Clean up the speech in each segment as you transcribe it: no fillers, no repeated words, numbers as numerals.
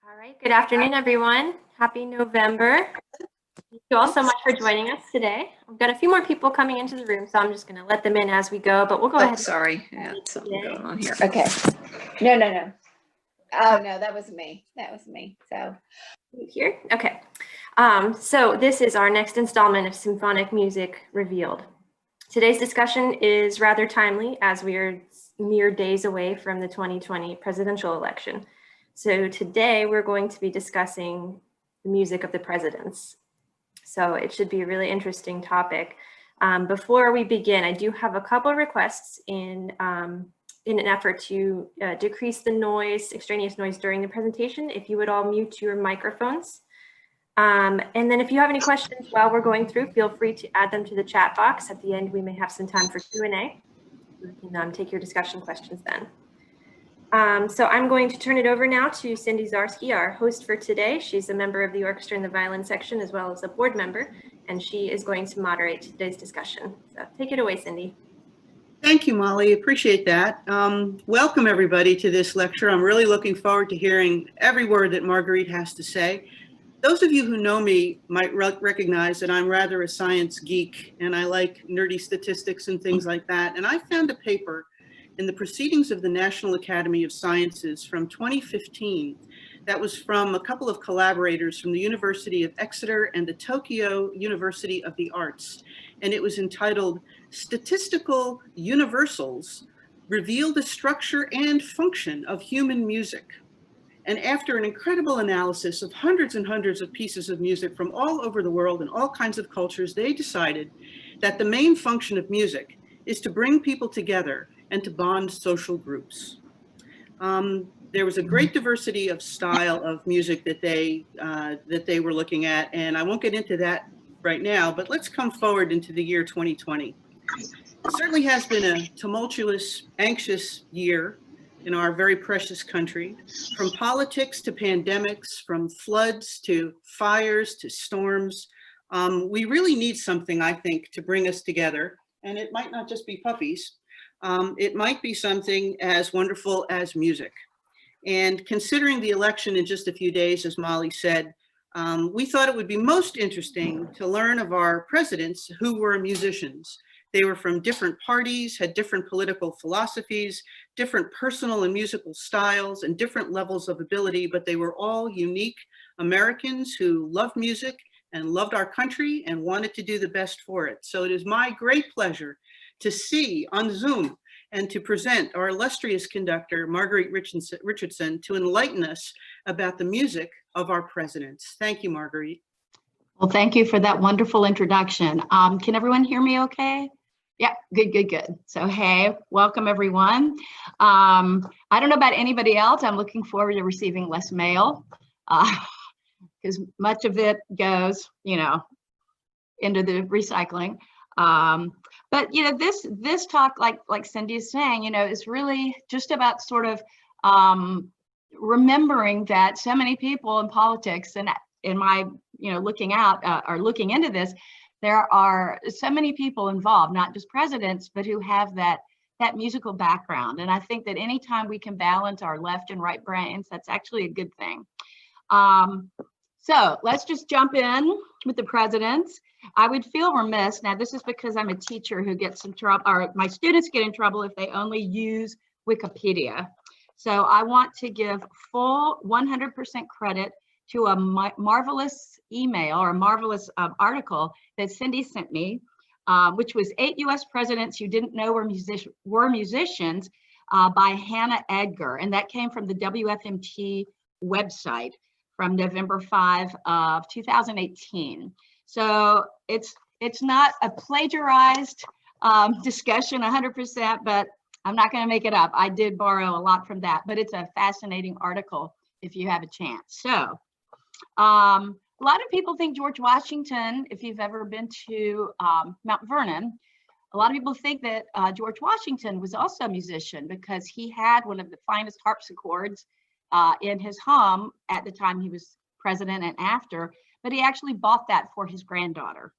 All right, good afternoon, everyone. Happy November. Thank you all so much for joining us today. We've got a few more people coming into the room, so I'm just going to let them in as we go, but we'll go ahead. Sorry, I had something going on here. Okay. No. Oh, no, that was me. So Here? Okay. So this is our next installment of Symphonic Music Revealed. Today's discussion is rather timely as we are mere days away from the 2020 presidential election. So today we're going to be discussing the music of the presidents. So it should be a really interesting topic. Before we begin, I do have a couple of requests in an effort to decrease the noise, extraneous noise during the presentation. If you would all mute your microphones. And then if you have any questions while we're going through, feel free to add them to the chat box. At the end, we may have some time for Q&A. We can take your discussion questions then. So I'm going to turn it over now to Cindy Zarksy, our host for today. She's a member of the orchestra in the violin section, as well as a board member, and she is going to moderate today's discussion. So take it away, Cindy. Thank you, Molly. Appreciate that. Welcome, everybody, to this lecture. I'm really looking forward to hearing every word that Marguerite has to say. Those of you who know me might recognize that I'm rather a science geek, and I like nerdy statistics and things like that. And I found a paper in the Proceedings of the National Academy of Sciences from 2015 that was from a couple of collaborators from the University of Exeter and the Tokyo University of the Arts. And it was entitled Statistical Universals Reveal the Structure and Function of Human Music. And after an incredible analysis of hundreds and hundreds of pieces of music from all over the world and all kinds of cultures, they decided that the main function of music is to bring people together and to bond social groups. There was a great diversity of style of music that they were looking at, and I won't get into that right now, but let's come forward into the year 2020. It certainly has been a tumultuous, anxious year in our very precious country, from politics to pandemics, from floods to fires to storms. We really need something, I think, to bring us together, and it might not just be puppies. It might be something as wonderful as music. And considering the election in just a few days, as Molly said, we thought it would be most interesting to learn of our presidents who were musicians. They were from different parties, had different political philosophies, different personal and musical styles, and different levels of ability, but they were all unique Americans who loved music and loved our country and wanted to do the best for it. So it is my great pleasure to see on Zoom and to present our illustrious conductor, Marguerite Richardson, to enlighten us about the music of our presidents. Thank you, Marguerite. Well, thank you for that wonderful introduction. Can everyone hear me okay? Yeah, good. So, hey, welcome everyone. I don't know about anybody else. I'm looking forward to receiving less mail because much of it goes, into the recycling. But this talk, like Cindy is saying, is really just about sort of remembering that so many people in politics, and in my looking out or looking into this, there are so many people involved, not just presidents, but who have that musical background. And I think that anytime we can balance our left and right brains, that's actually a good thing. So let's just jump in with the presidents. I would feel remiss, now this is because I'm a teacher who gets in trouble, or my students get in trouble if they only use Wikipedia. So I want to give full 100% credit to a marvelous email or a marvelous article that Cindy sent me, which was 8 US presidents you didn't know were musicians by Hannah Edgar. And that came from the WFMT website from November 5 of 2018. So it's not a plagiarized discussion 100%, but I'm not going to make it up. I did borrow a lot from that, but it's a fascinating article if you have a chance. So a lot of people think George Washington, if you've ever been to Mount Vernon, a lot of people think that George Washington was also a musician because he had one of the finest harpsichords in his home at the time he was president and after, but he actually bought that for his granddaughter.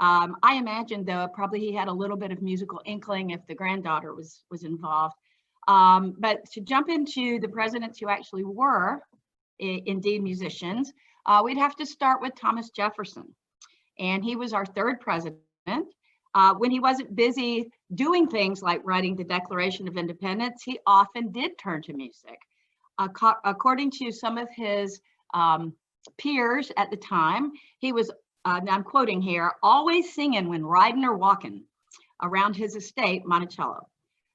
I imagine, though, probably he had a little bit of musical inkling if the granddaughter was involved. But to jump into the presidents who actually were indeed musicians, we'd have to start with Thomas Jefferson. And he was our third president. When he wasn't busy doing things like writing the Declaration of Independence, he often did turn to music. According to some of his peers at the time, he was, I'm quoting here, always singing when riding or walking around his estate, Monticello.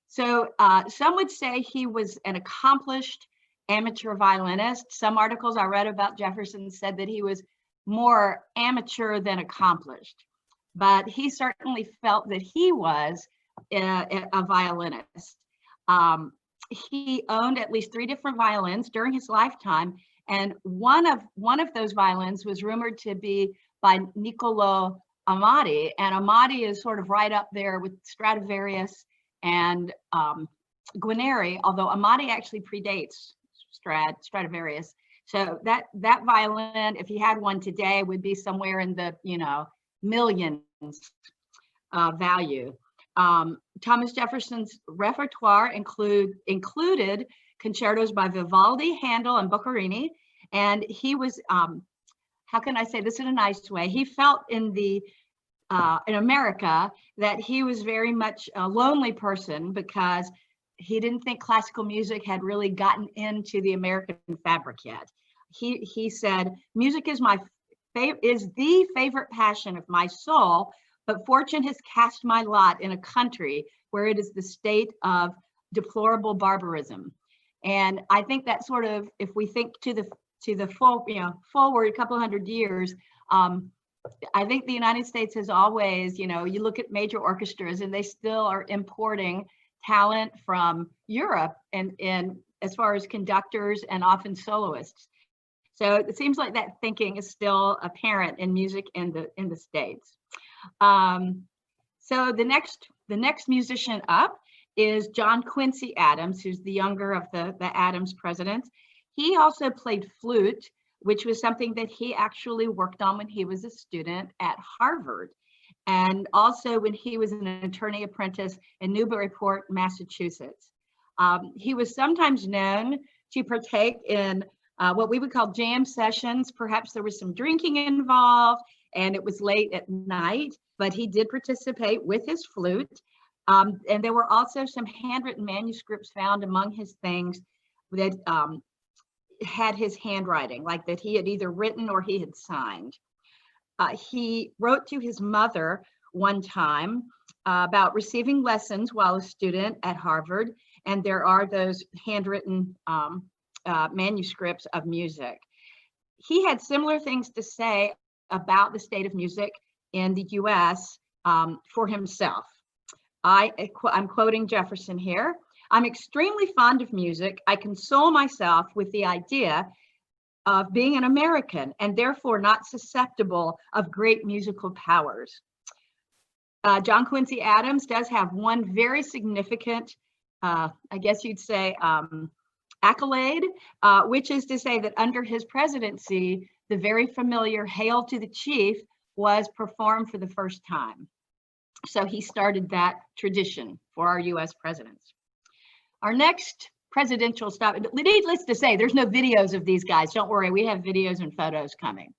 So some would say he was an accomplished amateur violinist. Some articles I read about Jefferson said that he was more amateur than accomplished, but he certainly felt that he was a violinist. He owned at least 3 different violins during his lifetime, and one of those violins was rumored to be by Niccolo Amati, and Amati is sort of right up there with Stradivarius and Guarneri, although Amati actually predates Stradivarius. So that violin, if he had one today, would be somewhere in the millions value. Thomas Jefferson's repertoire included concertos by Vivaldi, Handel, and Boccherini, and he was how can I say this in a nice way? He felt in America that he was very much a lonely person because he didn't think classical music had really gotten into the American fabric yet. He said, music is the favorite passion of my soul, but fortune has cast my lot in a country where it is the state of deplorable barbarism. And I think that sort of, if we think to the forward a couple hundred years, I think the United States has always, you look at major orchestras and they still are importing talent from Europe and as far as conductors and often soloists. So it seems like that thinking is still apparent in music in the States. So the next musician up is John Quincy Adams, who's the younger of the Adams presidents. He also played flute, which was something that he actually worked on when he was a student at Harvard, and also when he was an attorney apprentice in Newburyport, Massachusetts. He was sometimes known to partake in what we would call jam sessions. Perhaps there was some drinking involved and it was late at night, but he did participate with his flute. And there were also some handwritten manuscripts found among his things that had his handwriting, like that he had either written or he had signed. He wrote to his mother one time about receiving lessons while a student at Harvard, and there are those handwritten manuscripts of music. He had similar things to say about the state of music in the US for himself. I'm quoting Jefferson here. I'm extremely fond of music. I console myself with the idea of being an American and therefore not susceptible of great musical powers. John Quincy Adams does have one very significant, I guess you'd say, accolade, which is to say that under his presidency, the very familiar Hail to the Chief was performed for the first time. So he started that tradition for our US presidents. Our next presidential stop, needless to say, there's no videos of these guys. Don't worry, we have videos and photos coming.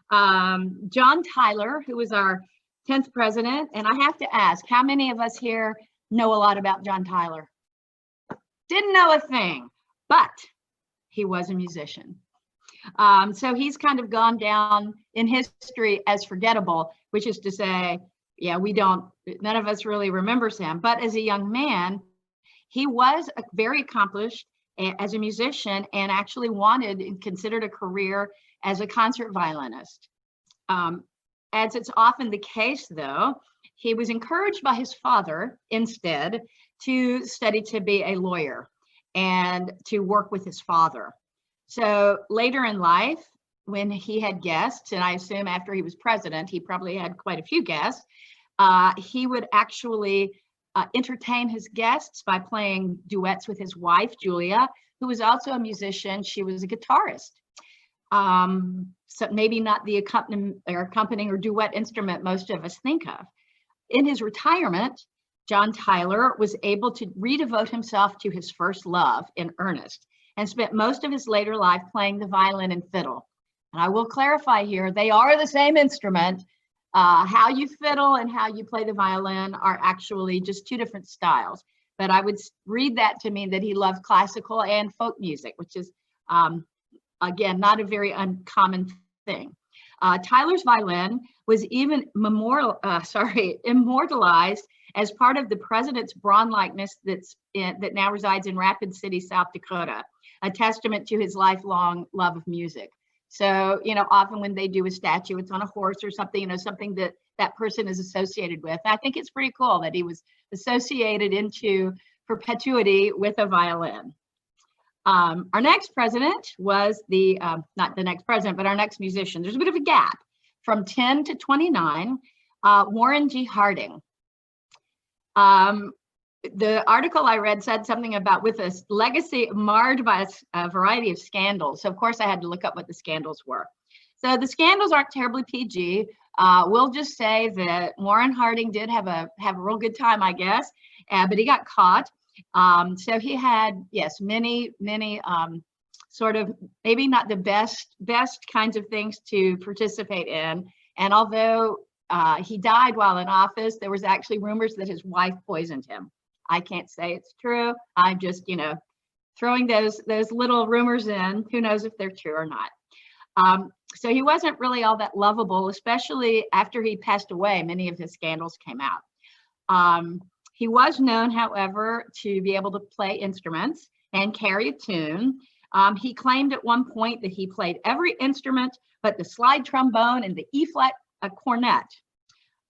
John Tyler, who was our 10th president, and I have to ask, how many of us here know a lot about John Tyler? Didn't know a thing, but he was a musician. So he's kind of gone down in history as forgettable, which is to say, yeah, none of us really remembers him, but as a young man, he was very accomplished as a musician and actually wanted and considered a career as a concert violinist. As it's often the case, though, he was encouraged by his father instead to study to be a lawyer and to work with his father. So later in life, when he had guests, and I assume after he was president, he probably had quite a few guests, he would actually entertain his guests by playing duets with his wife, Julia, who was also a musician. She was a guitarist. So maybe not the accompanying or duet instrument most of us think of. In his retirement, John Tyler was able to redevote himself to his first love in earnest, and spent most of his later life playing the violin and fiddle. And I will clarify here, they are the same instrument. How you fiddle and how you play the violin are actually just two different styles. But I would read that to mean that he loved classical and folk music, which is, again, not a very uncommon thing. Tyler's violin was even immortalized as part of the president's bronze likeness that now resides in Rapid City, South Dakota, a testament to his lifelong love of music. So, often when they do a statue, it's on a horse or something, something that that person is associated with. And I think it's pretty cool that he was associated into perpetuity with a violin. Our next president was not the next president, but our next musician. There's a bit of a gap from 10 to 29, Warren G. Harding. The article I read said something about with a legacy marred by a variety of scandals. So of course I had to look up what the scandals were. So the scandals aren't terribly PG. We'll just say that Warren Harding did have a real good time, I guess, but he got caught. So he had, yes, many sort of maybe not the best kinds of things to participate in. And although he died while in office, there was actually rumors that his wife poisoned him. I can't say it's true. I'm just, throwing those little rumors in. Who knows if they're true or not. So he wasn't really all that lovable, especially after he passed away. Many of his scandals came out. He was known, however, to be able to play instruments and carry a tune. He claimed at one point that he played every instrument but the slide trombone and the E-flat cornet.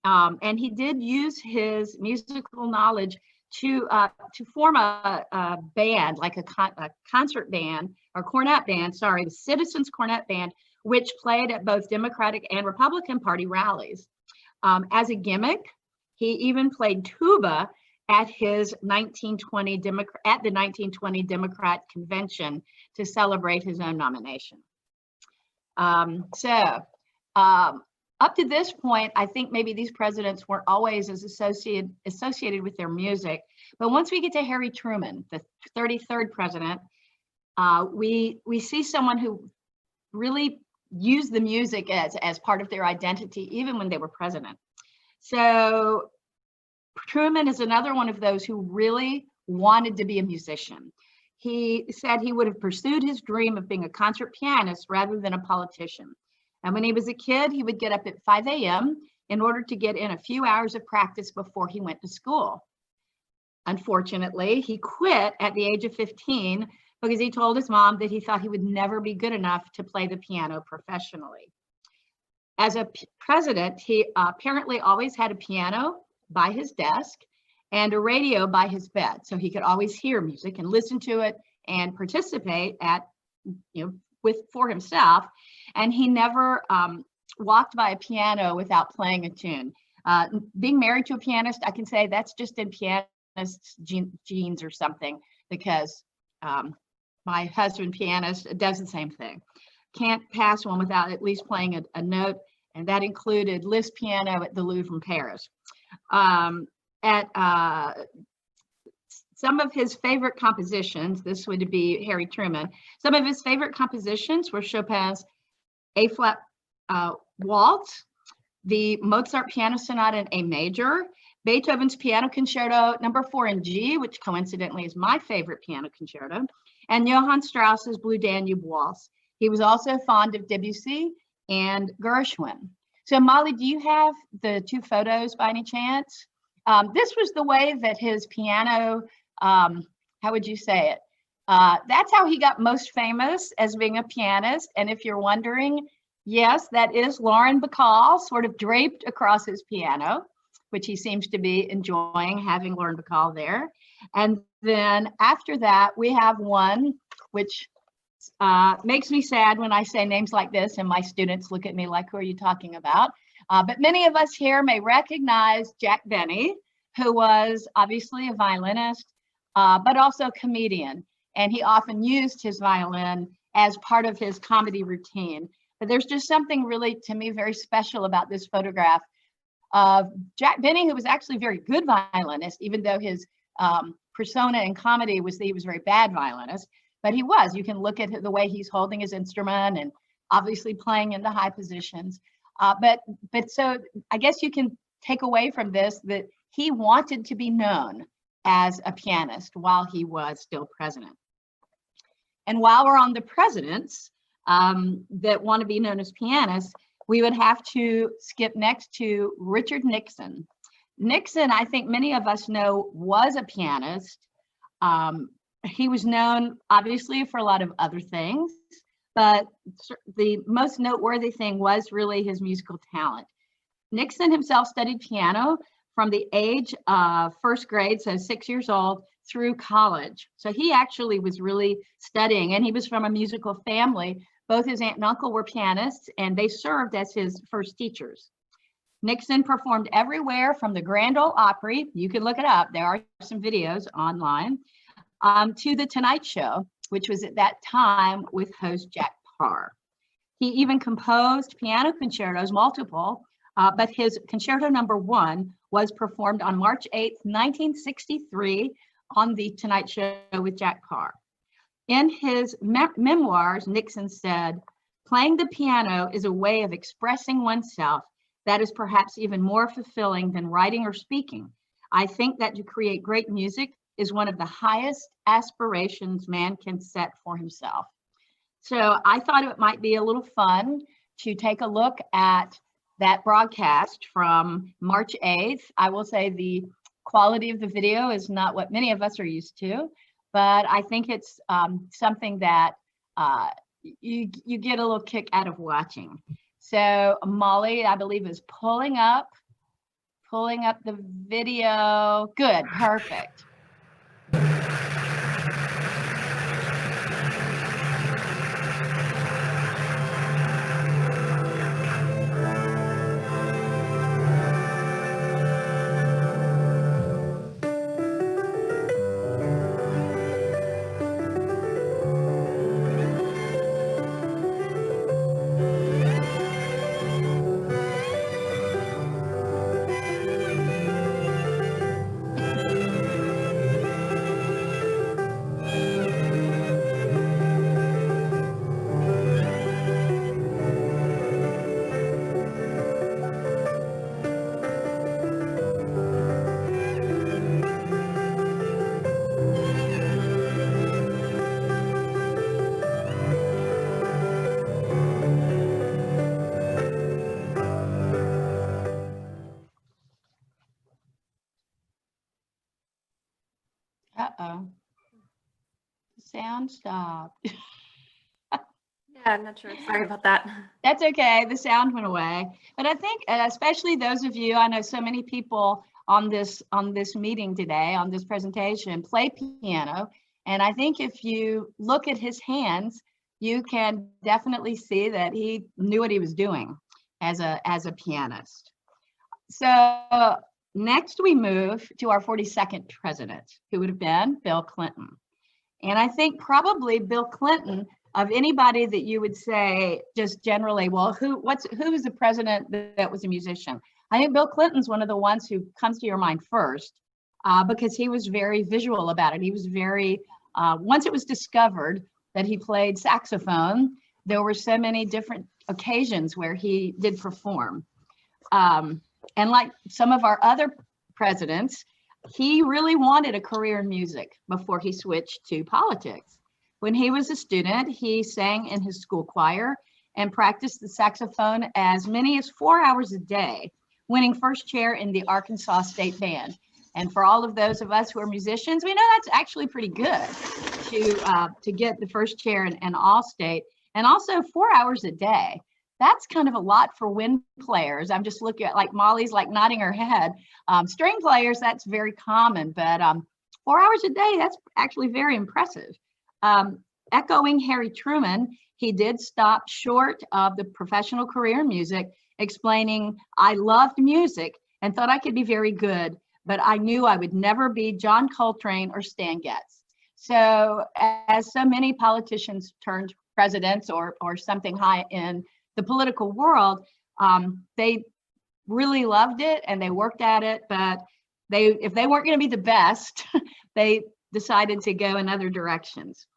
And he did use his musical knowledge to form a band, like a concert band or cornet band, the Citizens Cornet Band, which played at both Democratic and Republican Party rallies. As a gimmick, he even played tuba at his 1920 Democrat convention to celebrate his own nomination. Up to this point, I think maybe these presidents weren't always as associated with their music. But once we get to Harry Truman, the 33rd president, we see someone who really used the music as part of their identity, even when they were president. So Truman is another one of those who really wanted to be a musician. He said he would have pursued his dream of being a concert pianist rather than a politician. And when he was a kid, he would get up at 5 a.m. in order to get in a few hours of practice before he went to school. Unfortunately, he quit at the age of 15 because he told his mom that he thought he would never be good enough to play the piano professionally. As a president, he apparently always had a piano by his desk and a radio by his bed, so he could always hear music and listen to it and participate for himself. And he never walked by a piano without playing a tune. Being married to a pianist, I can say that's just in pianist's genes or something, because my husband, pianist, does the same thing. Can't pass one without at least playing a note, and that included Liszt piano at the Louvre in Paris. Some of his favorite compositions, this would be Harry Truman, some of his favorite compositions were Chopin's A-flat waltz, the Mozart piano sonata in A major, Beethoven's piano concerto number 4 in G, which coincidentally is my favorite piano concerto, and Johann Strauss's Blue Danube waltz. He was also fond of Debussy and Gershwin. So Molly, do you have the two photos by any chance? This was the way that his piano, how would you say it? That's how he got most famous as being a pianist. And if you're wondering, yes, that is Lauren Bacall sort of draped across his piano, which he seems to be enjoying having Lauren Bacall there. And then after that, we have one which makes me sad when I say names like this and my students look at me like, who are you talking about? But many of us here may recognize Jack Benny, who was obviously a violinist, but also a comedian. And he often used his violin as part of his comedy routine. But there's just something really, to me, very special about this photograph of Jack Benny, who was actually a very good violinist, even though his persona in comedy was that he was a very bad violinist. but he was. You can look at the way he's holding his instrument and obviously playing in the high positions. But so I guess you can take away from this that he wanted to be known as a pianist while he was still president. And while we're on the presidents that want to be known as pianists, we would have to skip next to Richard Nixon. Nixon, I think many of us know, was a pianist. He was known obviously for a lot of other things, but the most noteworthy thing was really his musical talent. Nixon himself studied piano from the age of first grade, so 6 years old, through college. So he actually was really studying, and he was from a musical family. Both his aunt and uncle were pianists, and they served as his first teachers. Nixon performed everywhere from the Grand Ole Opry, you can look it up, there are some videos online, to the Tonight Show, which was at that time with host Jack Paar. He even composed piano concertos, multiple, but his concerto number 1 was performed on March 8th, 1963 on the Tonight Show with Jack Paar. In his memoirs, Nixon said, "Playing the piano is a way of expressing oneself that is perhaps even more fulfilling than writing or speaking. I think that to create great music is one of the highest aspirations man can set for himself." So I thought it might be a little fun to take a look at that broadcast from March 8th. I will say the quality of the video is not what many of us are used to, but I think it's something that you get a little kick out of watching. So Molly, I believe, is pulling up the video. Good, perfect. Uh-oh. The sound stopped. Yeah, I'm not sure. Sorry about that. That's okay. The sound went away. But I think, especially those of you, I know so many people on this meeting today, on this presentation, play piano. And I think if you look at his hands, you can definitely see that he knew what he was doing as a pianist. So next we move to our 42nd president, who would have been Bill Clinton. And I think probably Bill Clinton, of anybody that you would say just generally, well, who was the president that was a musician? I think Bill Clinton's one of the ones who comes to your mind first, because he was very visual about it. He was very, once it was discovered that he played saxophone, there were so many different occasions where he did perform. And like some of our other presidents, he really wanted a career in music before he switched to politics. When he was a student, he sang in his school choir and practiced the saxophone as many as 4 hours a day, winning first chair in the Arkansas State Band. And for all of those of us who are musicians, we know that's actually pretty good to get the first chair in all state. And also 4 hours a day. That's kind of a lot for wind players. I'm just looking at, like, Molly's like nodding her head. String players, that's very common, but 4 hours a day, that's actually very impressive. Echoing Harry Truman, he did stop short of the professional career in music, explaining, "I loved music and thought I could be very good, but I knew I would never be John Coltrane or Stan Getz." So as so many politicians turned presidents or something high in the political world, they really loved it and they worked at it, but if they weren't going to be the best, they decided to go in other directions.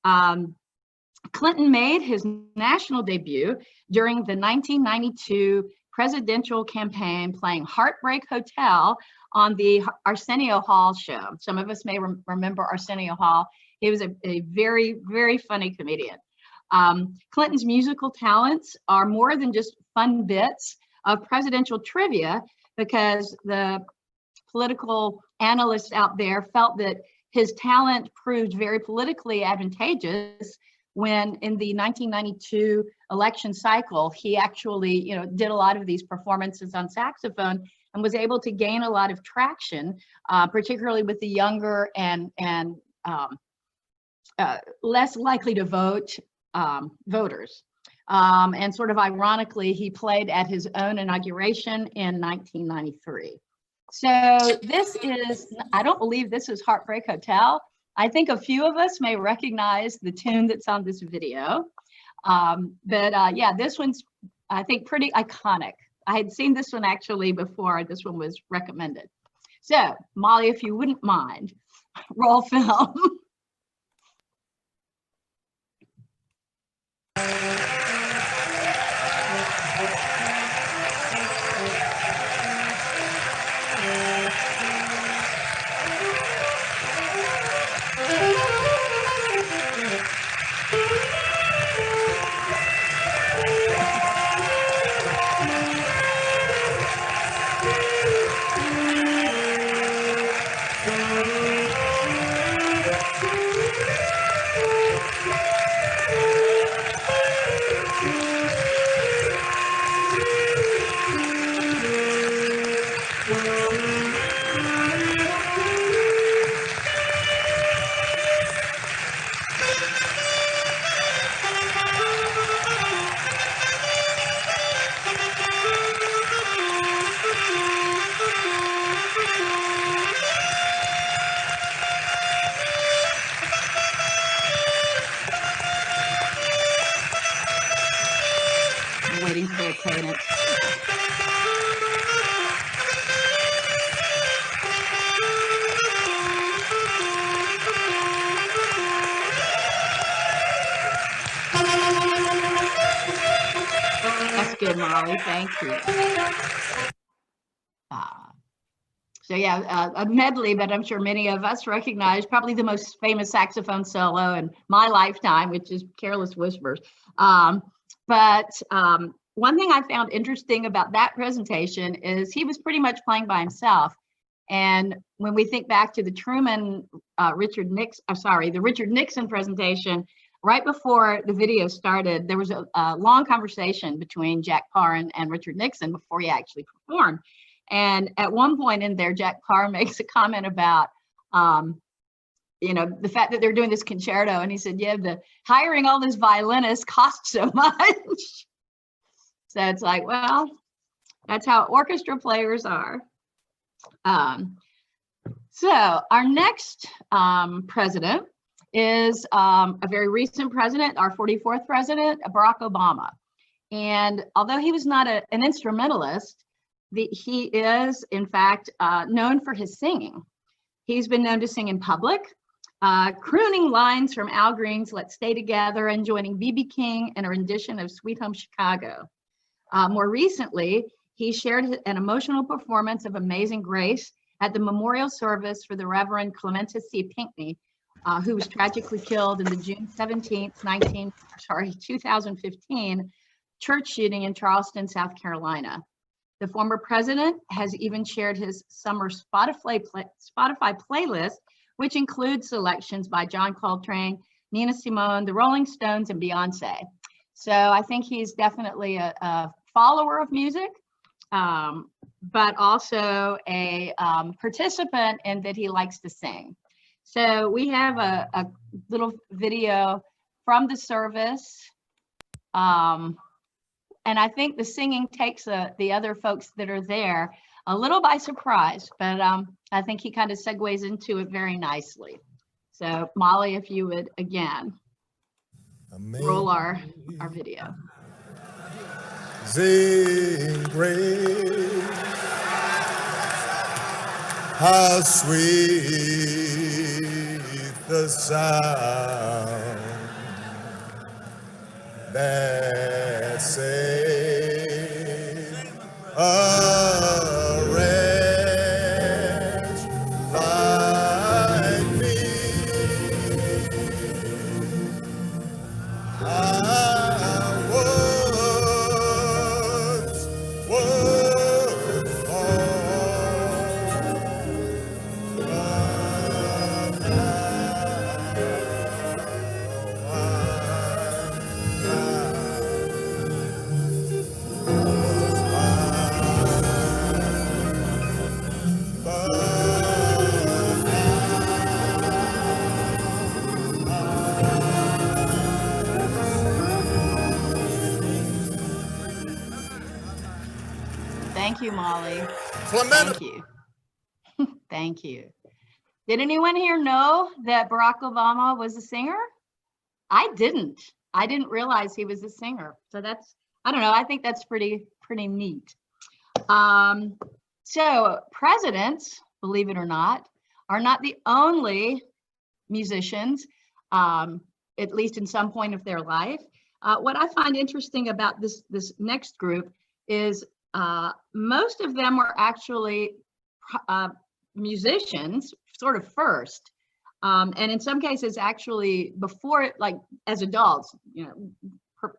Clinton made his national debut during the 1992 presidential campaign playing Heartbreak Hotel on the Arsenio Hall show. Some of us may remember Arsenio Hall. He was a very, very funny comedian. Clinton's musical talents are more than just fun bits of presidential trivia, because the political analysts out there felt that his talent proved very politically advantageous when in the 1992 election cycle, he actually, did a lot of these performances on saxophone and was able to gain a lot of traction, particularly with the younger and less likely to vote voters. And sort of ironically, he played at his own inauguration in 1993. So this is, I don't believe this is Heartbreak Hotel. I think a few of us may recognize the tune that's on this video. Yeah, this one's, I think, pretty iconic. I had seen this one actually before this one was recommended. So Molly, if you wouldn't mind, roll film. Waiting for a cadence. That's good, Molly. Thank you. So yeah, a medley, but I'm sure many of us recognize probably the most famous saxophone solo in my lifetime, which is Careless Whispers. One thing I found interesting about that presentation is he was pretty much playing by himself. And when we think back to the Truman, the Richard Nixon presentation, right before the video started, there was a long conversation between Jack Parr and Richard Nixon before he actually performed. And at one point in there, Jack Parr makes a comment about, the fact that they're doing this concerto. And he said, yeah, the hiring all these violinists costs so much. So it's like, well, that's how orchestra players are. So our next president is a very recent president, our 44th president, Barack Obama. And although he was not an instrumentalist, he is, in fact, known for his singing. He's been known to sing in public, crooning lines from Al Green's Let's Stay Together and joining B.B. King in a rendition of Sweet Home Chicago. More recently, he shared an emotional performance of Amazing Grace at the memorial service for the Reverend Clementis C. Pinckney, who was tragically killed in the June 17th, 2015 church shooting in Charleston, South Carolina. The former president has even shared his summer Spotify playlist, which includes selections by John Coltrane, Nina Simone, the Rolling Stones, and Beyonce. So I think he's definitely a follower of music, but also a participant in that he likes to sing. So we have a little video from the service. And I think the singing takes the other folks that are there a little by surprise, but I think he kind of segues into it very nicely. So Molly, if you would, again, roll our video. Amazing grace, how sweet the sound that say a wretch like me. I once was all, but Thank you, Molly. Clement. Thank you. Thank you. Did anyone here know that Barack Obama was a singer? I didn't. I didn't realize he was a singer. So that's, I don't know, I think that's pretty neat. So presidents, believe it or not, are not the only musicians, at least in some point of their life. What I find interesting about this next group is most of them were actually musicians, sort of first, and in some cases actually before, like as adults, you know,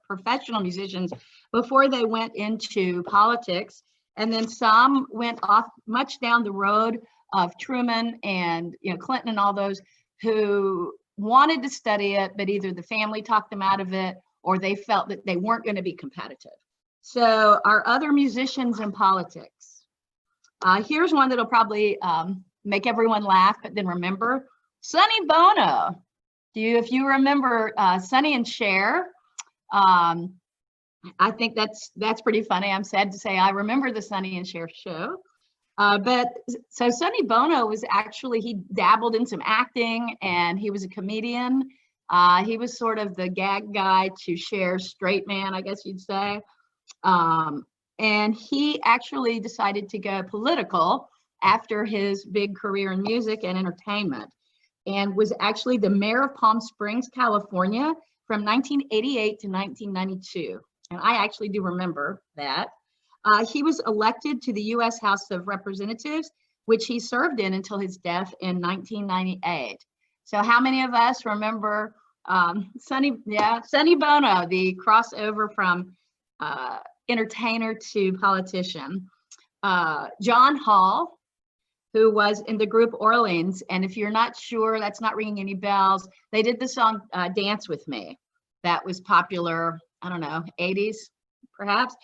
professional musicians before they went into politics, and then some went off much down the road of Truman and, you know, Clinton and all those who wanted to study it, but either the family talked them out of it or they felt that they weren't going to be competitive. So our other musicians in politics. Here's one that'll probably make everyone laugh, but then remember, Sonny Bono. If you remember Sonny and Cher, I think that's pretty funny. I'm sad to say I remember the Sonny and Cher show. But so Sonny Bono was actually, he dabbled in some acting and he was a comedian. He was sort of the gag guy to Cher's straight man, I guess you'd say. And he actually decided to go political after his big career in music and entertainment, and was actually the mayor of Palm Springs, California from 1988 to 1992. And I actually do remember that. He was elected to the U.S. House of Representatives, which he served in until his death in 1998. So how many of us remember Sonny Bono, the crossover from entertainer to politician? John Hall, who was in the group Orleans, and if you're not sure, that's not ringing any bells, they did the song Dance With Me. That was popular, I don't know, 80s perhaps.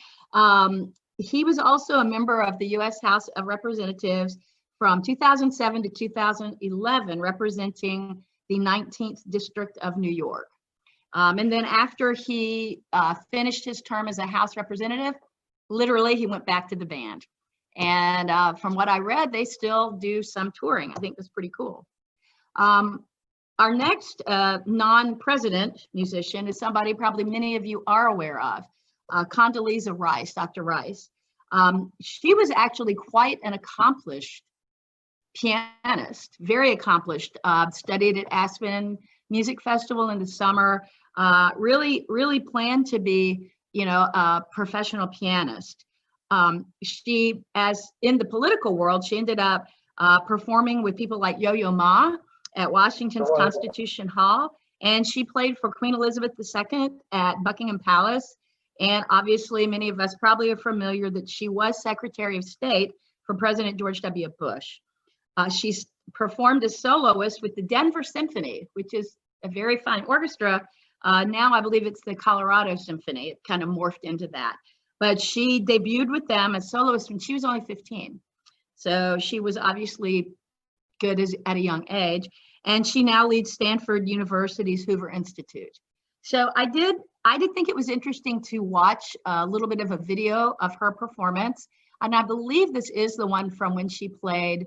He was also a member of the U.S. House of Representatives from 2007 to 2011, representing the 19th District of New York. And then after he finished his term as a House representative, literally he went back to the band. And from what I read, they still do some touring. I think that's pretty cool. Our next non-president musician is somebody probably many of you are aware of, Condoleezza Rice, Dr. Rice. She was actually quite an accomplished pianist, very accomplished, studied at Aspen Music Festival in the summer, really planned to be, you know, a professional pianist. She, as in the political world, she ended up performing with people like Yo-Yo Ma at Washington's Constitution Hall, and she played for Queen Elizabeth II at Buckingham Palace. And obviously, many of us probably are familiar that she was Secretary of State for President George W. Bush. She's performed as soloist with the Denver Symphony, which is a very fine orchestra. Now I believe it's the Colorado Symphony. It kind of morphed into that. But she debuted with them as soloist when she was only 15. So she was obviously good at a young age. And she now leads Stanford University's Hoover Institute. So I did think it was interesting to watch a little bit of a video of her performance. And I believe this is the one from when she played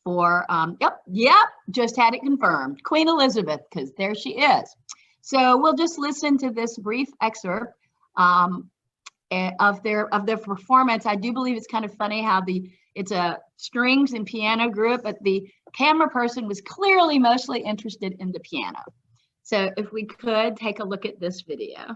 for, yep, just had it confirmed, Queen Elizabeth, because there she is. So we'll just listen to this brief excerpt of their performance. I do believe it's kind of funny how it's a strings and piano group, but the camera person was clearly mostly interested in the piano. So if we could take a look at this video.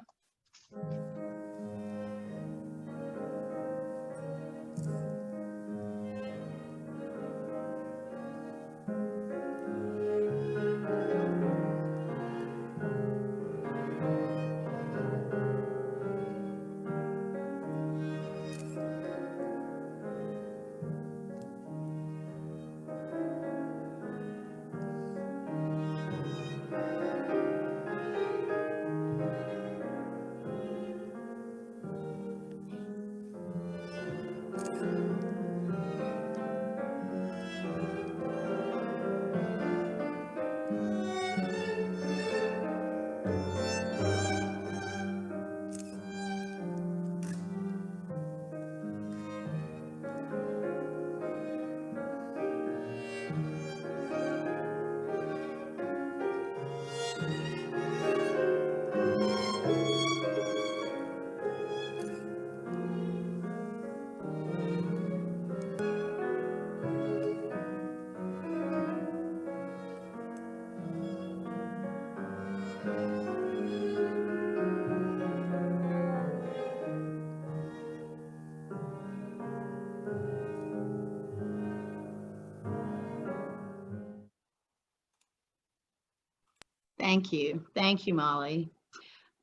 Thank you. Thank you, Molly.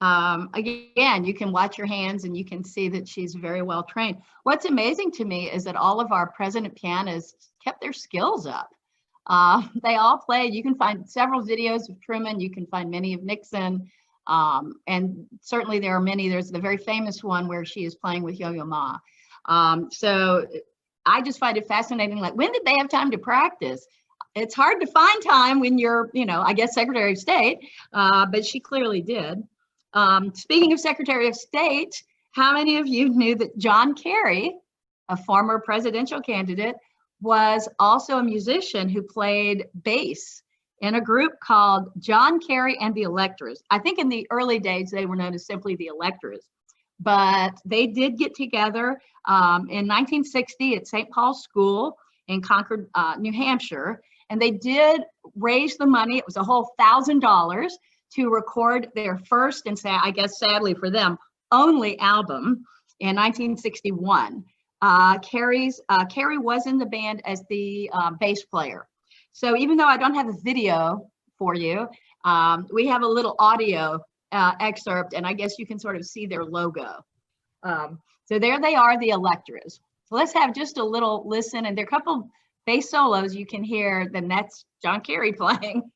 Again, you can watch your hands and you can see that she's very well trained. What's amazing to me is that all of our president pianists kept their skills up. They all played. You can find several videos of Truman. You can find many of Nixon. And certainly there are many. There's the very famous one where she is playing with Yo-Yo Ma. So I just find it fascinating. Like, when did they have time to practice? It's hard to find time when you're, I guess, Secretary of State, but she clearly did. Speaking of Secretary of State, how many of you knew that John Kerry, a former presidential candidate, was also a musician who played bass in a group called John Kerry and the Electors? I think in the early days, they were known as simply the Electors, but they did get together in 1960 at St. Paul's School in Concord, New Hampshire, and they did raise the money. It was a whole $1,000 to record their first, and I guess sadly for them, only album in 1961. Kerry was in the band as the bass player. So even though I don't have a video for you, we have a little audio excerpt, and I guess you can sort of see their logo. So there they are, the Electors. So let's have just a little listen, and there are a couple bass solos you can hear, then that's John Kerry playing.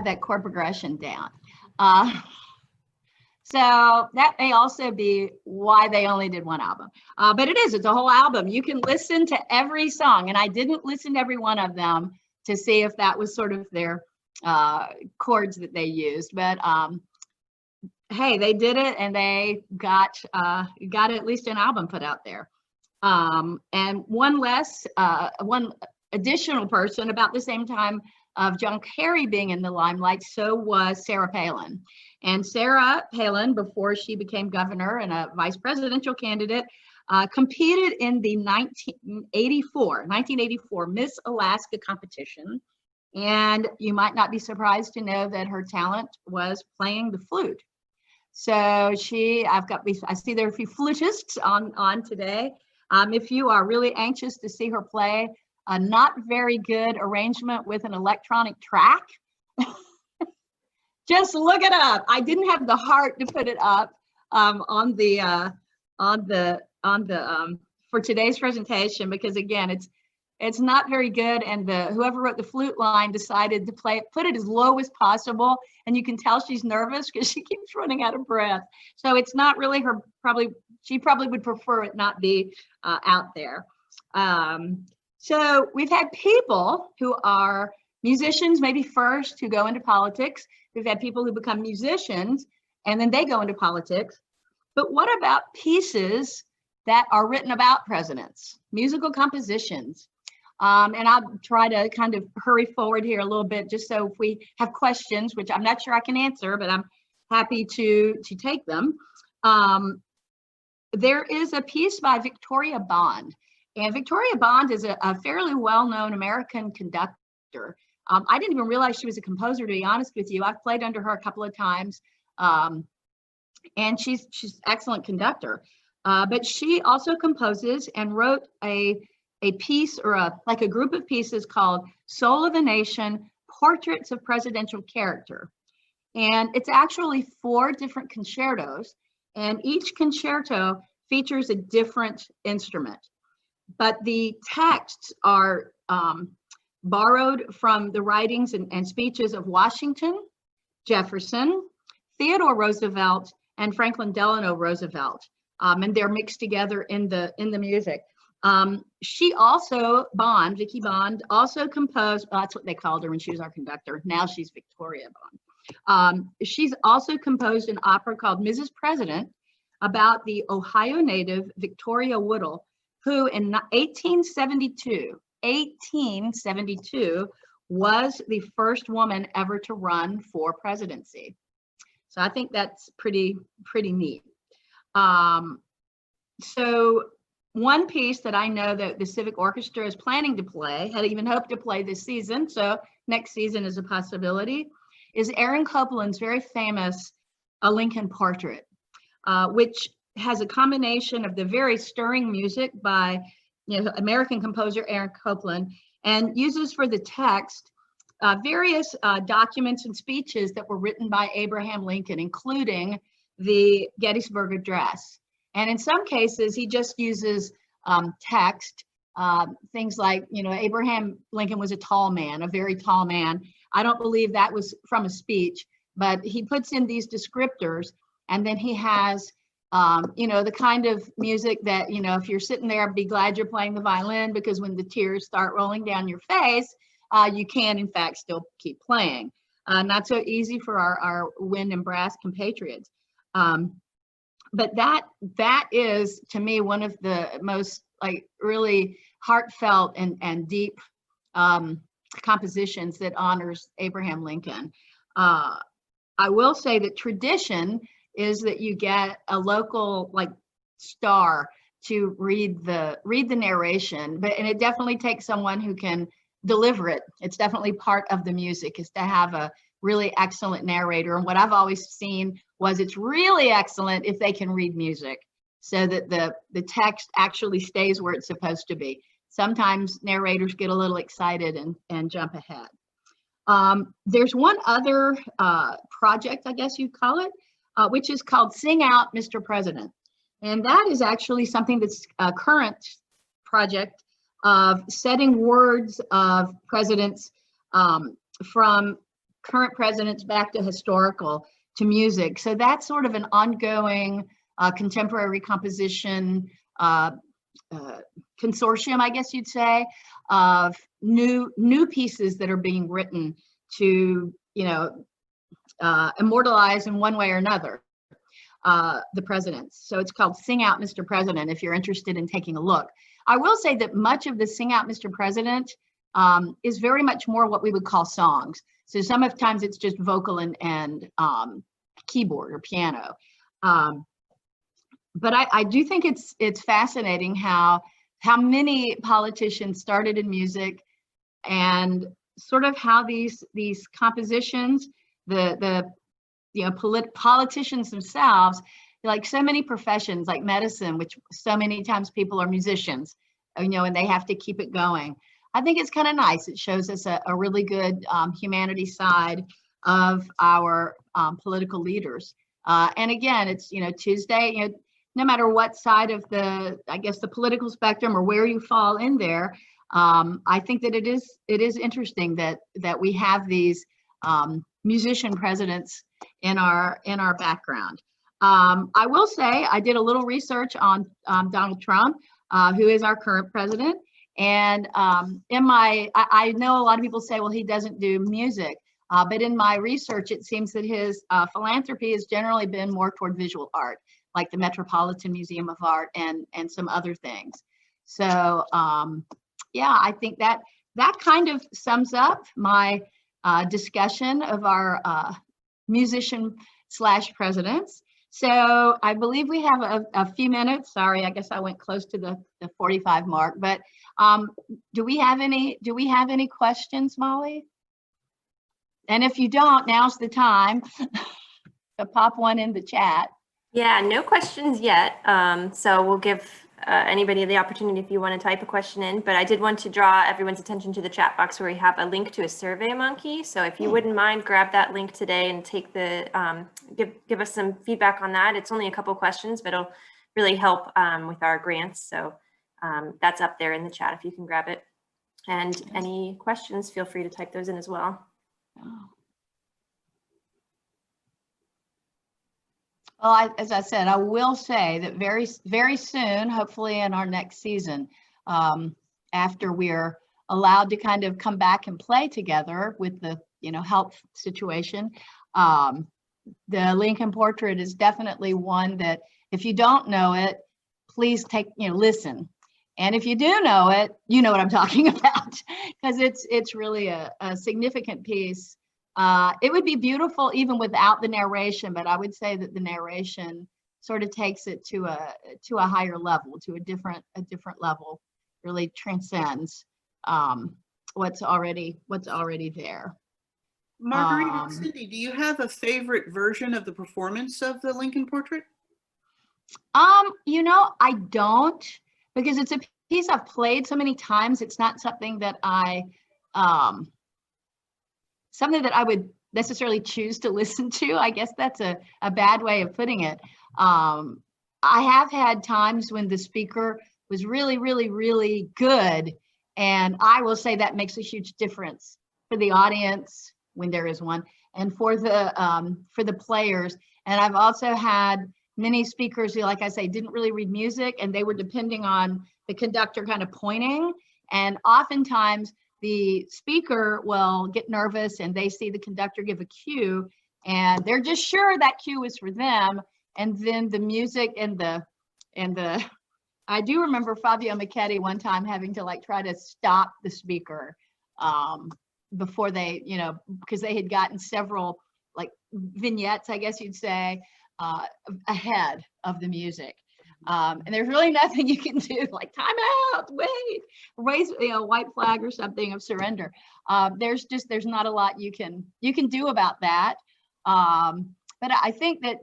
That chord progression down. So that may also be why they only did one album. But it's a whole album. You can listen to every song, and I didn't listen to every one of them to see if that was sort of their chords that they used. But hey, they did it, and they got at least an album put out there. And one additional person about the same time of John Kerry being in the limelight, so was Sarah Palin. And Sarah Palin, before she became governor and a vice presidential candidate, competed in the 1984 Miss Alaska competition. And you might not be surprised to know that her talent was playing the flute. So I see there are a few flutists on today. If you are really anxious to see her play a not very good arrangement with an electronic track, just look it up. I didn't have the heart to put it up for today's presentation, because again, It's not very good. And whoever wrote the flute line decided to put it as low as possible. And you can tell she's nervous because she keeps running out of breath. So it's not really her, she probably would prefer it not be out there. So we've had people who are musicians, maybe first, who go into politics. We've had people who become musicians and then they go into politics. But what about pieces that are written about presidents, musical compositions? And I'll try to kind of hurry forward here a little bit, just so if we have questions, which I'm not sure I can answer, but I'm happy to take them. There is a piece by Victoria Bond. And Victoria Bond is a fairly well-known American conductor. I didn't even realize she was a composer, to be honest with you. I've played under her a couple of times. And she's an excellent conductor. But she also composes and wrote a piece, or like a group of pieces called Soul of a Nation, Portraits of Presidential Character. And it's actually 4 different concertos, and each concerto features a different instrument. But the texts are borrowed from the writings and speeches of Washington, Jefferson, Theodore Roosevelt, and Franklin Delano Roosevelt. And they're mixed together in the music. She also, Vicky Bond, also composed, well, that's what they called her when she was our conductor. Now she's Victoria Bond. She's also composed an opera called Mrs. President about the Ohio native Victoria Woodall, who in 1872 was the first woman ever to run for presidency. So I think that's pretty neat. So one piece that I know that the Civic Orchestra is planning to play, had even hoped to play this season, so next season is a possibility, is Aaron Copland's very famous A Lincoln Portrait, which has a combination of the very stirring music by American composer Aaron Copland, and uses for the text various documents and speeches that were written by Abraham Lincoln, including the Gettysburg Address. And in some cases, he just uses text, things like, Abraham Lincoln was a tall man, a very tall man. I don't believe that was from a speech, but he puts in these descriptors, and then he has, the kind of music that, if you're sitting there, be glad you're playing the violin, because when the tears start rolling down your face, you can, in fact, still keep playing. Not so easy for our wind and brass compatriots. But that is, to me, one of the most really heartfelt and deep compositions that honors Abraham Lincoln. I will say that tradition is that you get a local star to read the narration, and it definitely takes someone who can deliver it. It's definitely part of the music, is to have a really excellent narrator. And what I've always seen was it's really excellent if they can read music, so that the text actually stays where it's supposed to be. Sometimes narrators get a little excited and jump ahead. There's one other project, I guess you'd call it, which is called Sing Out, Mr. President. And that is actually something that's a current project of setting words of presidents, from current presidents back to historical, to music. So that's sort of an ongoing contemporary composition consortium, I guess you'd say, of new pieces that are being written to, immortalize in one way or another the presidents. So it's called Sing Out, Mr. President, if you're interested in taking a look. I will say that much of the Sing Out, Mr. President is very much more what we would call songs. So sometimes it's just vocal and keyboard or piano. But I do think it's fascinating how many politicians started in music, and sort of how these compositions, politicians themselves, like so many professions, like medicine, which so many times people are musicians, and they have to keep it going. I think it's kind of nice. It shows us a really good humanity side of our political leaders. And again, it's, Tuesday, no matter what side of the political spectrum or where you fall in there, I think that it is interesting that we have these musician presidents in our background. I will say I did a little research on Donald Trump, who is our current president. And I know a lot of people say, well, he doesn't do music. But in my research, it seems that his philanthropy has generally been more toward visual art, like the Metropolitan Museum of Art and some other things. So yeah, I think that kind of sums up my discussion of our musician / presidents. So I believe we have a few minutes. Sorry, I guess I went close to the 45 mark. But do we have any questions, Molly? And if you don't, now's the time to pop one in the chat. Yeah, no questions yet. So we'll give anybody the opportunity if you want to type a question in, but I did want to draw everyone's attention to the chat box where we have a link to a Survey Monkey. So if you wouldn't mind, grab that link today and take the, give us some feedback on that. It's only a couple questions, but it'll really help with our grants. So that's up there in the chat if you can grab it. And any questions, feel free to type those in as well. Well, as I said, I will say that very soon, hopefully in our next season, after we're allowed to kind of come back and play together with the health situation, the Lincoln Portrait is definitely one that if you don't know it, please listen. And if you do know it, you know what I'm talking about, because it's really a significant piece. It would be beautiful even without the narration, but I would say that the narration sort of takes it to a higher level, to a different level, really transcends what's already there. Marguerite and Cindy, do you have a favorite version of the performance of the Lincoln Portrait? I don't, because it's a piece I've played so many times. It's not something that I would necessarily choose to listen to. I guess that's a bad way of putting it. I have had times when the speaker was really, really, really good. And I will say that makes a huge difference for the audience when there is one, and for the players. And I've also had many speakers who, like I say, didn't really read music, and they were depending on the conductor kind of pointing. And oftentimes the speaker will get nervous and they see the conductor give a cue and they're just sure that cue is for them. And then the music and the I do remember Fabio Michetti one time having to try to stop the speaker before they, because they had gotten several vignettes, I guess you'd say, ahead of the music. And there's really nothing you can do, like time out, wait, raise a white flag or something of surrender. There's not a lot you can do about that. But I think that,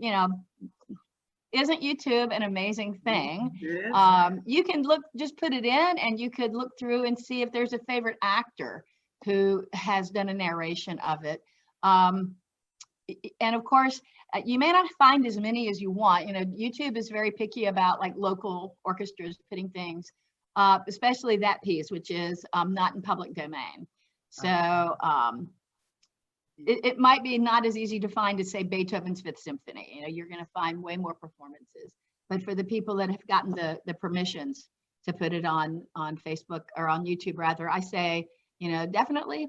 isn't YouTube an amazing thing? Yes. You can just put it in, and you could look through and see if there's a favorite actor who has done a narration of it. And of course, you may not find as many as you want. YouTube is very picky about local orchestras putting things, especially that piece, which is not in public domain. So it might be not as easy to find as, say, Beethoven's Fifth Symphony. You're going to find way more performances. But for the people that have gotten the permissions to put it on Facebook or on YouTube, rather, I say, definitely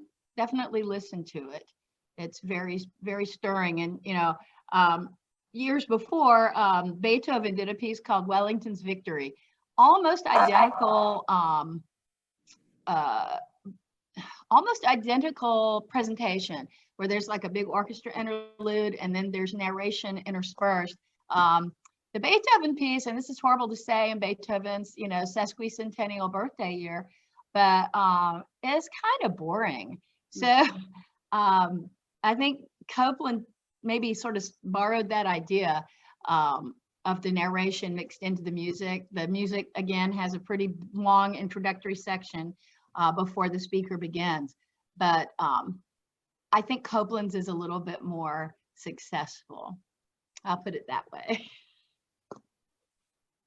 listen to it. It's very, very stirring. And, years before, Beethoven did a piece called Wellington's Victory, almost identical presentation, where there's a big orchestra interlude and then there's narration interspersed. The Beethoven piece, and this is horrible to say in Beethoven's, sesquicentennial birthday year, but it's kind of boring. So I think Copland maybe sort of borrowed that idea of the narration mixed into the music. The music, again, has a pretty long introductory section before the speaker begins. But I think Copland's is a little bit more successful. I'll put it that way.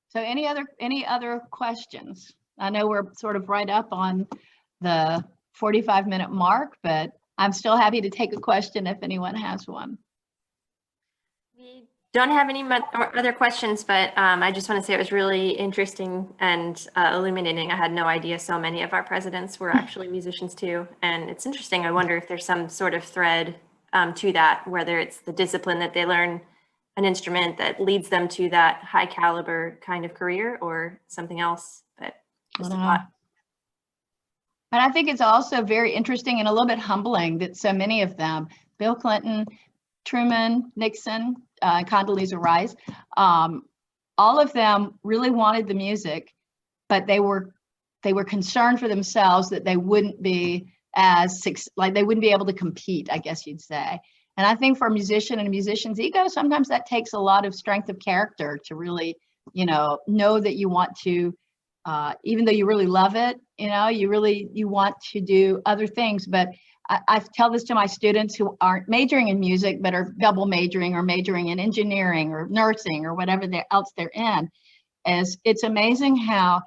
So any other questions? I know we're sort of right up on the 45-minute mark, but I'm still happy to take a question if anyone has one. We don't have any other questions, but I just want to say it was really interesting and illuminating. I had no idea so many of our presidents were actually musicians too. And it's interesting. I wonder if there's some sort of thread to that, whether it's the discipline that they learn an instrument that leads them to that high caliber kind of career or something else. But just a thought. And I think it's also very interesting and a little bit humbling that so many of them, Bill Clinton, Truman, Nixon, Condoleezza Rice, all of them really wanted the music, but they were concerned for themselves that they wouldn't be they wouldn't be able to compete, I guess you'd say. And I think for a musician and a musician's ego, sometimes that takes a lot of strength of character to really, know that you want to, even though you really love it, you want to do other things. But I tell this to my students who aren't majoring in music, but are double majoring or majoring in engineering or nursing or whatever else they're in, is it's amazing how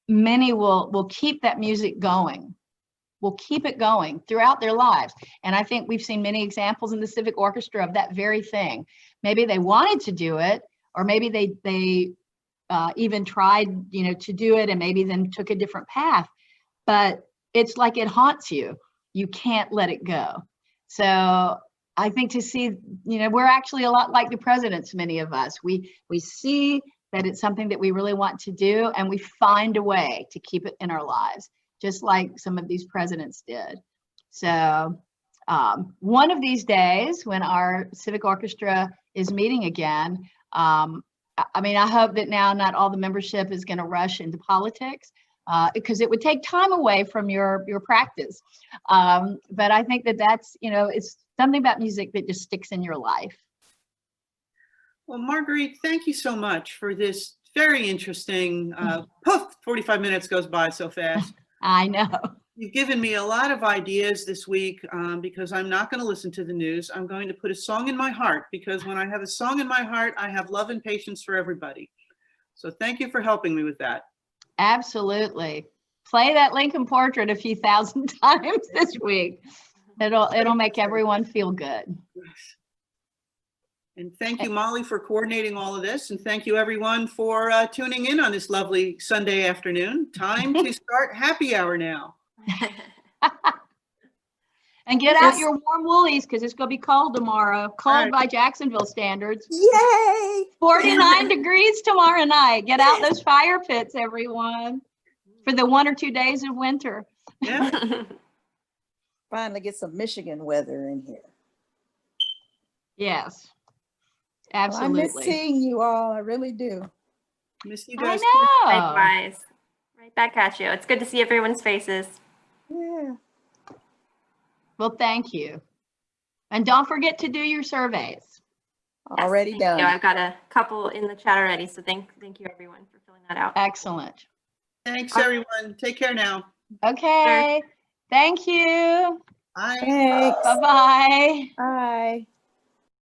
many will keep that music going. Will keep it going throughout their lives. And I think we've seen many examples in the Civic Orchestra of that very thing. Maybe they wanted to do it, or maybe they even tried, to do it and maybe then took a different path. But it's like it haunts you. You can't let it go. So I think to see, we're actually a lot like the presidents, many of us. We see that it's something that we really want to do, and we find a way to keep it in our lives, just like some of these presidents did. So one of these days when our Civic Orchestra is meeting again, I hope that now not all the membership is going to rush into politics, because it would take time away from your practice. But I think that's, it's something about music that just sticks in your life. Well, Marguerite, thank you so much for this very interesting, 45 minutes goes by so fast. I know. You've given me a lot of ideas this week, because I'm not going to listen to the news. I'm going to put a song in my heart, because when I have a song in my heart, I have love and patience for everybody. So thank you for helping me with that. Absolutely. Play that Lincoln Portrait a few thousand times this week. It'll make everyone feel good. And thank you, Molly, for coordinating all of this. And thank you, everyone, for tuning in on this lovely Sunday afternoon. Time to start happy hour now. And get out your warm woolies, because it's going to be cold tomorrow. Cold by Jacksonville standards. Yay! 49 degrees tomorrow night. Get out those fire pits, everyone, for the 1 or 2 days of winter. Yeah. Finally get some Michigan weather in here. Yes, Well, absolutely. I miss seeing you all. I really do. Miss you guys. I know. Likewise. Right back at you. It's good to see everyone's faces. Yeah. Well, thank you. And don't forget to do your surveys. Already Thank done. you. I've got a couple in the chat already, so thank you everyone for filling that out. Excellent. Thanks, everyone. Take care now. Okay. Thank you. Bye. Thanks. Bye-bye. Bye.